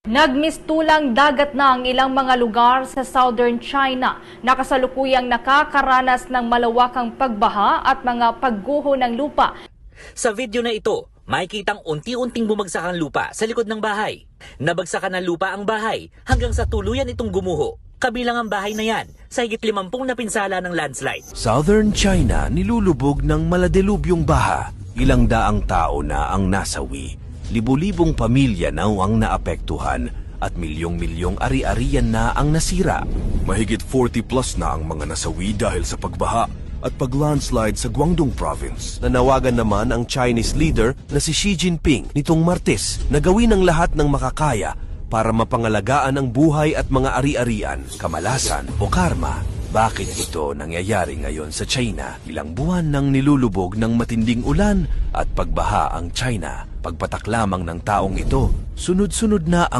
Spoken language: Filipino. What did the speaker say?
Nagmistulang dagat na ang ilang mga lugar sa southern China na kasalukuyang nakakaranas ng malawakang pagbaha at mga pagguho ng lupa. Sa video na ito, makikitang unti-unting bumagsak ang lupa sa likod ng bahay. Nabagsakan ng lupa ang bahay hanggang sa tuluyan itong gumuho. Kabilang ang bahay na yan sa higit 50 na pinsala ng landslide. Southern China nilulubog ng maladilubyong baha. Ilang daang tao na ang nasawi. Libu-libong pamilya na ang naapektuhan at milyong-milyong ari-arian na ang nasira. Mahigit 40 plus na ang mga nasawi dahil sa pagbaha at paglandslide sa Guangdong Province. Nanawagan naman ang Chinese leader na si Xi Jinping nitong Martes na gawin ang lahat ng makakaya para mapangalagaan ang buhay at mga ari-arian, kamalasan o karma. Bakit ito nangyayari ngayon sa China? Ilang buwan nang nilulubog ng matinding ulan at pagbaha ang China. Pagpatak lamang ng taong ito, sunod-sunod na ang